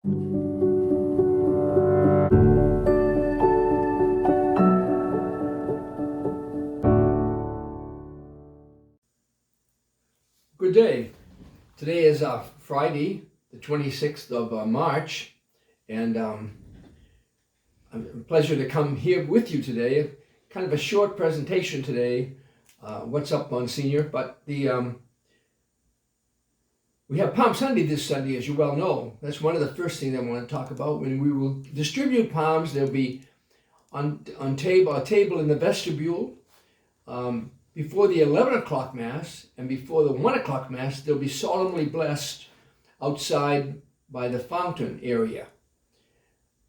Good day. Today is Friday, the 26th of March, and a pleasure to come here with you today. Kind of a short presentation today. What's up, Monsignor? But we have Palm Sunday this Sunday, as you well know. That's one of the first things I want to talk about. When we will distribute palms, they'll be on a table in the vestibule. Before the 11 o'clock Mass and before the 1 o'clock Mass, they'll be solemnly blessed outside by the fountain area.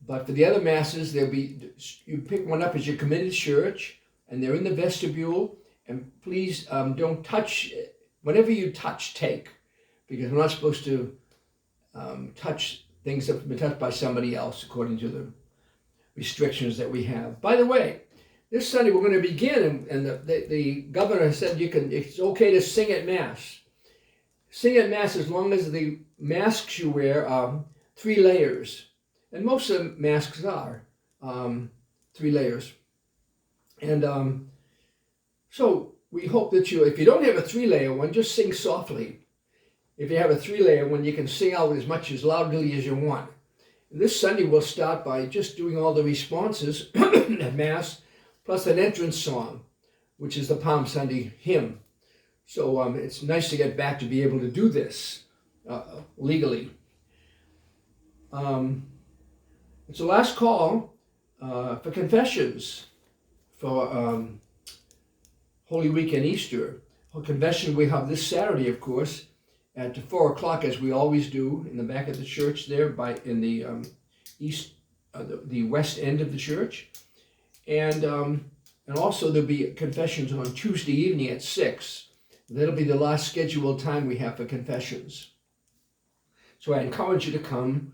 But for the other Masses, you pick one up as you come into church, and they're in the vestibule. And please don't touch, whatever you touch, take, because we're not supposed to touch things that have been touched by somebody else according to the restrictions that we have. By the way, this Sunday we're going to begin, and the governor said it's okay to sing at Mass. Sing at Mass as long as the masks you wear are 3 layers. And most of the masks are 3 layers. And so we hope that if you don't have a 3-layer one, just sing softly. If you have a 3-layer one, you can sing out as loudly as you want. And this Sunday we'll start by just doing all the responses at Mass, plus an entrance song, which is the Palm Sunday hymn. So it's nice to get back to be able to do this legally. It's the last call for confessions for Holy Week and Easter. A confession we have this Saturday, of course, at 4 o'clock, as we always do, in the back of the church there, in the the west end of the church. And also there'll be confessions on Tuesday evening at 6. That'll be the last scheduled time we have for confessions. So I encourage you to come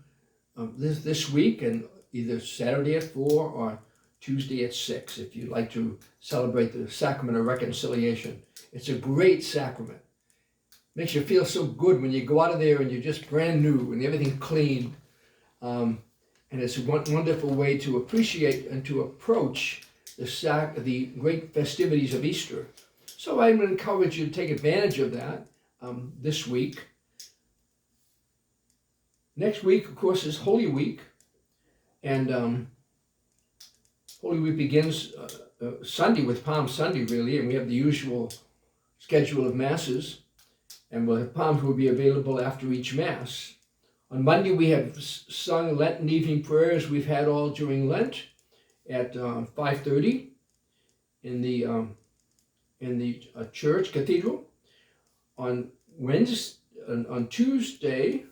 this week, and either Saturday at 4 or Tuesday at 6 if you'd like to celebrate the Sacrament of Reconciliation. It's a great sacrament. Makes you feel so good when you go out of there and you're just brand new and everything's clean. And it's a wonderful way to appreciate and to approach the great festivities of Easter. So I would encourage you to take advantage of that this week. Next week, of course, is Holy Week. And Holy Week begins Sunday with Palm Sunday, really, and we have the usual schedule of Masses. And palms will be available after each Mass. On Monday, we have sung Lenten evening prayers we've had all during Lent at 5:30 in the church cathedral. On Tuesday,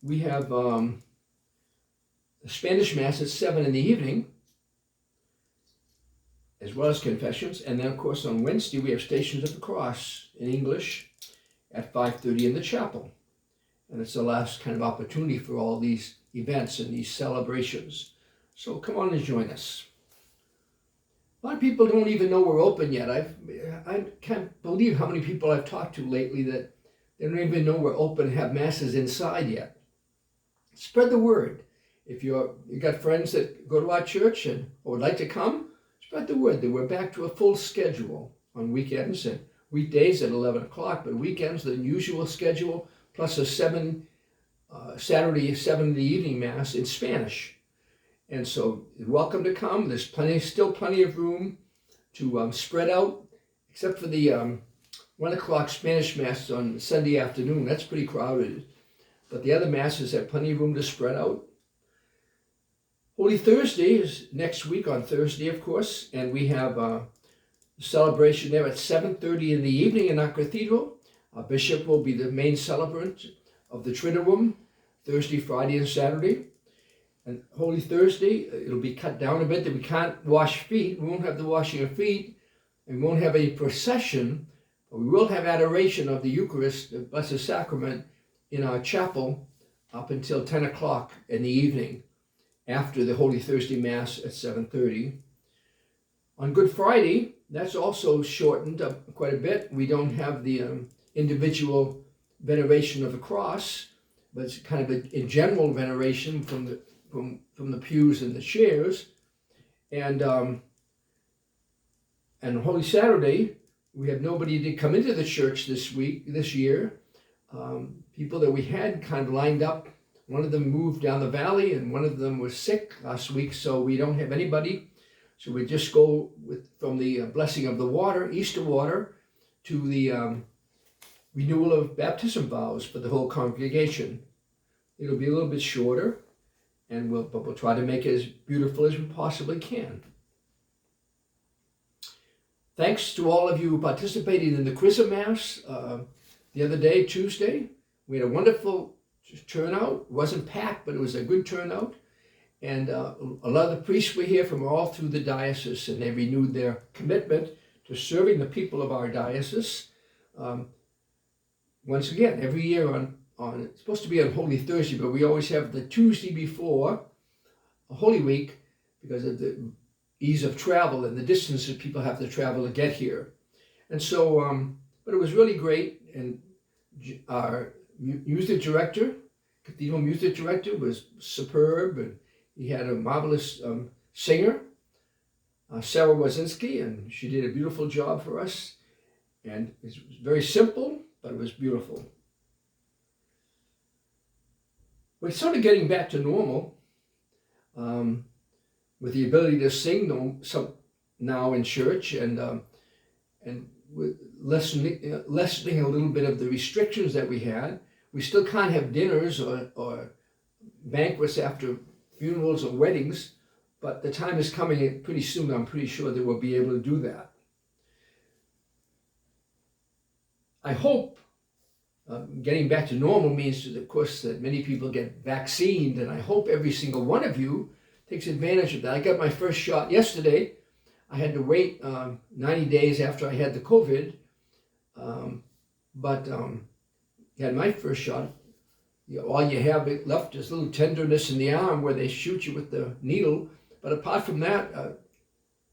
we have the Spanish Mass at 7 in the evening, as well as confessions. And then, of course, on Wednesday, we have Stations of the Cross in English at 5:30 in the chapel. And it's the last kind of opportunity for all these events and these celebrations. So come on and join us. A lot of people don't even know we're open yet. I can't believe how many people I've talked to lately that they don't even know we're open and have Masses inside yet. Spread the word. If you got friends that go to our church or would like to come, spread the word that we're back to a full schedule on weekends and weekdays at 11 o'clock, but weekends, the usual schedule, plus a Saturday 7 in the evening Mass in Spanish. And so you're welcome to come. There's still plenty of room to spread out, except for the 1 o'clock Spanish Mass on Sunday afternoon. That's pretty crowded. But the other Masses have plenty of room to spread out. Holy Thursday is next week on Thursday, of course, and we have a celebration there at 7:30 in the evening in our cathedral. Our bishop will be the main celebrant of the Triduum, Thursday, Friday, and Saturday. And Holy Thursday, it'll be cut down a bit that we can't wash feet. We won't have the washing of feet, and we won't have a procession, but we will have adoration of the Eucharist, the Blessed Sacrament, in our chapel up until 10 o'clock in the evening, after the Holy Thursday Mass at 7:30. On Good Friday, that's also shortened up quite a bit. We don't have the individual veneration of the cross, but it's kind of a general veneration from the pews and the chairs. And on Holy Saturday, we had nobody to come into the church this year. People that we had kind of lined up. One of them moved down the valley, and one of them was sick last week, so we don't have anybody. So we just go from the blessing of the water, Easter water, to the renewal of baptism vows for the whole congregation. It'll be a little bit shorter, and we'll try to make it as beautiful as we possibly can. Thanks to all of you who participated in the Chrism Mass the other day, Tuesday. We had a wonderful turnout. It wasn't packed, but it was a good turnout. And a lot of the priests were here from all through the diocese, and they renewed their commitment to serving the people of our diocese. Once again, every year on it's supposed to be on Holy Thursday, but we always have the Tuesday before Holy Week because of the ease of travel and the distance that people have to travel to get here. And so, but it was really great. And our music director, cathedral music director, was superb, and he had a marvelous singer, Sarah Wazinski, and she did a beautiful job for us. And it was very simple, but it was beautiful. We're sort of getting back to normal with the ability to sing now in church, and with lessening a little bit of the restrictions that we had. We still can't have dinners or banquets after funerals or weddings, but the time is coming pretty soon. I'm pretty sure that we'll be able to do that. I hope getting back to normal means, of course, that many people get vaccinated, and I hope every single one of you takes advantage of that. I got my first shot yesterday. I had to wait 90 days after I had the COVID, but had my first shot. All you have left is a little tenderness in the arm where they shoot you with the needle. But apart from that, I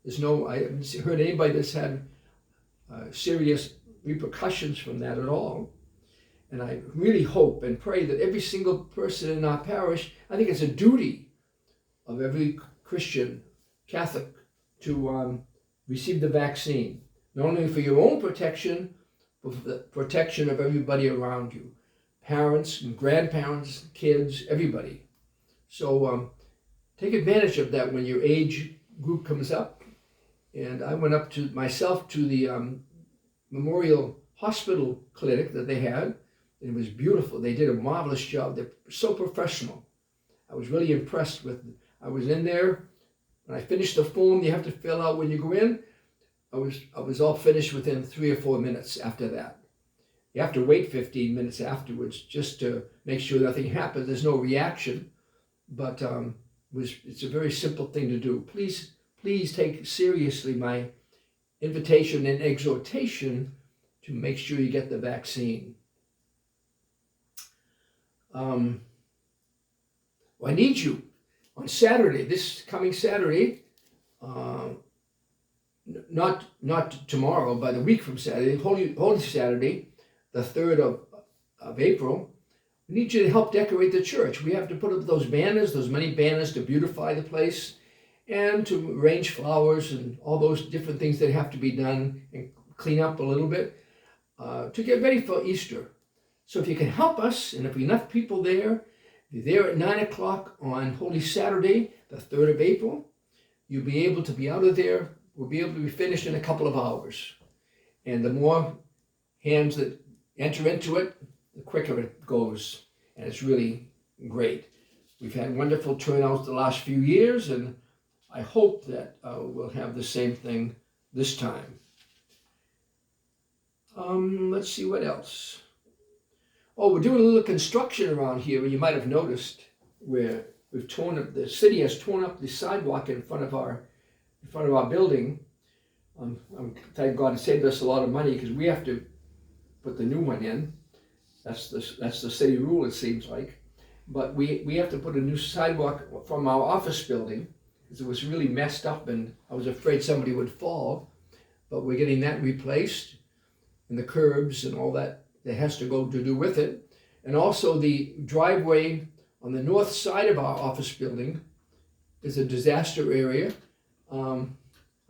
haven't heard anybody that's had serious repercussions from that at all. And I really hope and pray that every single person in our parish, I think it's a duty of every Christian, Catholic, to receive the vaccine, not only for your own protection, but for the protection of everybody around you, parents and grandparents, kids, everybody. So take advantage of that when your age group comes up. And I went up to the Memorial Hospital clinic that they had. It was beautiful. They did a marvelous job. They're so professional. I was really impressed with it. I was in there. When I finished the form you have to fill out when you go in, I was all finished within 3 or 4 minutes after that. You have to wait 15 minutes afterwards just to make sure nothing happens. There's no reaction, but it's a very simple thing to do. Please take seriously my invitation and exhortation to make sure you get the vaccine. I need you on Saturday, this coming Saturday, not tomorrow, but a week from Saturday, Holy Saturday, the 3rd of April. We need you to help decorate the church. We have to put up those many banners to beautify the place, and to arrange flowers and all those different things that have to be done, and clean up a little bit to get ready for Easter. So if you can help us, and if we have enough people there, if you're there at 9 o'clock on Holy Saturday, the 3rd of April, you'll be able to be out of there. We'll be able to be finished in a couple of hours. And the more hands that enter into it, the quicker it goes. And it's really great. We've had wonderful turnouts the last few years, and I hope that we'll have the same thing this time. Let's see what else. Oh, we're doing a little construction around here, you might have noticed, where the city has torn up the sidewalk in front of our building. Thank God it saved us a lot of money, because we have to put the new one in. That's the city rule, it seems like. But we have to put a new sidewalk from our office building, because it was really messed up and I was afraid somebody would fall. But we're getting that replaced, and the curbs and all that has to go to do with it. And also the driveway on the north side of our office building is a disaster area. I'm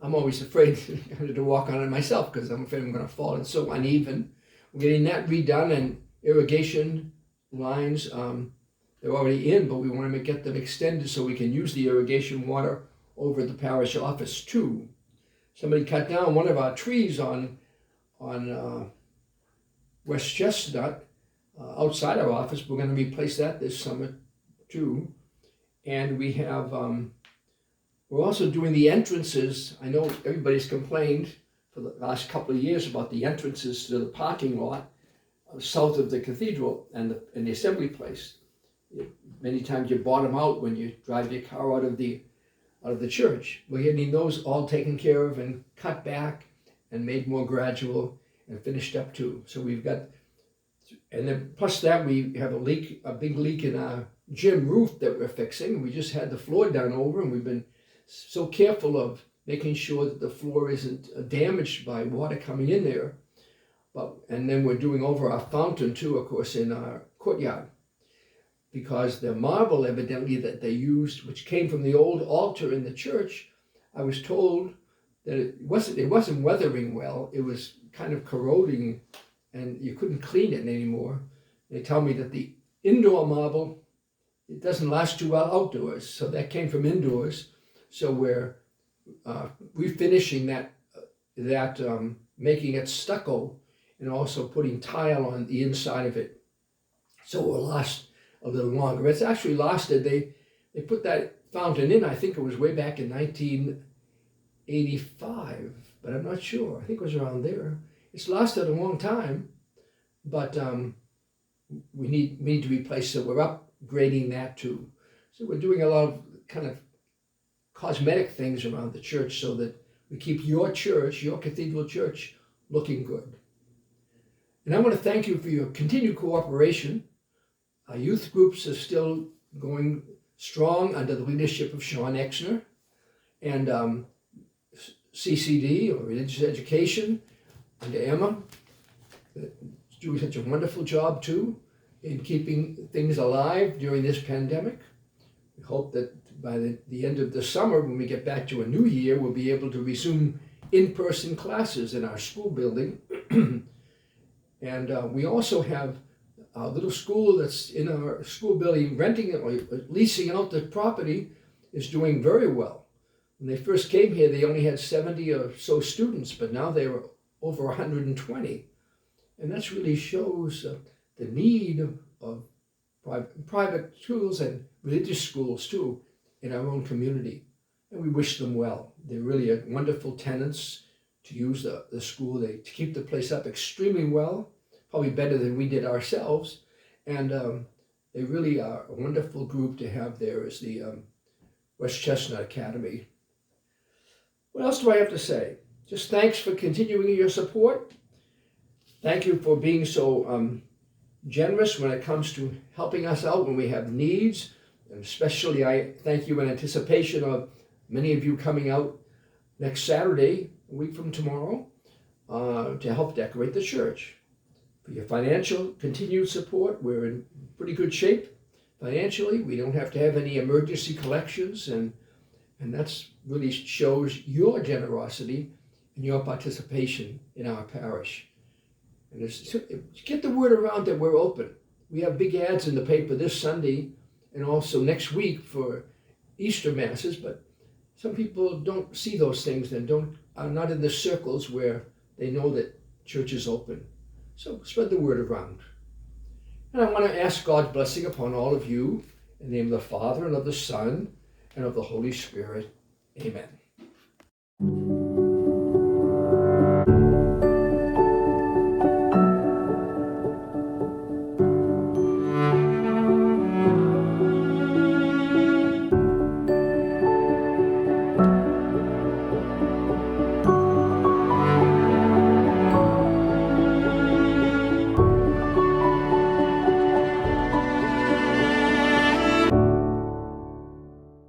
always afraid to walk on it myself because I'm afraid I'm going to fall. It's so uneven. We're getting that redone, and irrigation lines, they're already in, but we want to get them extended so we can use the irrigation water over at the parish office too. Somebody cut down one of our trees on West Chestnut outside our office. We're going to replace that this summer too. And we have, we're also doing the entrances. I know everybody's complained for the last couple of years about the entrances to the parking lot south of the cathedral and the assembly place. Many times you bottom out when you drive your car out of the church. We're getting those all taken care of and cut back and made more gradual and finished up too. So we've got, and then plus that we have a big leak in our gym roof that we're fixing. We just had the floor done over, and we've been so careful of making sure that the floor isn't damaged by water coming in there. And then we're doing over our fountain too, of course, in our courtyard, because the marble evidently that they used, which came from the old altar in the church, I was told that it wasn't weathering well. It was kind of corroding, and you couldn't clean it anymore. They tell me that the indoor marble, it doesn't last too well outdoors, so that came from indoors. So we're refinishing that, making it stucco, and also putting tile on the inside of it, so it will last a little longer. It's actually lasted. They put that fountain in, I think it was way back in 1985, but I'm not sure. I think it was around there. It's lasted a long time, but we need to replace it. We're upgrading that too. So we're doing a lot of kind of cosmetic things around the church so that we keep your church, your cathedral church, looking good. And I want to thank you for your continued cooperation. Our youth groups are still going strong under the leadership of Sean Exner, and CCD, or Religious Education, under Emma, doing such a wonderful job too in keeping things alive during this pandemic. We hope that by the end of the summer, when we get back to a new year, we'll be able to resume in-person classes in our school building. And we also have a little school that's in our school building, renting it or leasing out the property, is doing very well. When they first came here, they only had 70 or so students, but now they were over 120. And that really shows the need of private schools and religious schools too in our own community. And we wish them well. They're really wonderful tenants to use the school. They keep the place up extremely well, probably better than we did ourselves. And they really are a wonderful group to have there as the West Chestnut Academy. What else do I have to say? Just thanks for continuing your support. Thank you for being so generous when it comes to helping us out when we have needs. And especially I thank you in anticipation of many of you coming out next Saturday, a week from tomorrow, to help decorate the church. For your financial continued support, we're in pretty good shape financially. We don't have to have any emergency collections, and that's really shows your generosity and your participation in our parish. And get the word around that we're open. We have big ads in the paper this Sunday and also next week for Easter Masses, but some people don't see those things and are not in the circles where they know that church is open. So spread the word around. And I want to ask God's blessing upon all of you in the name of the Father and of the Son and of the Holy Spirit. Amen.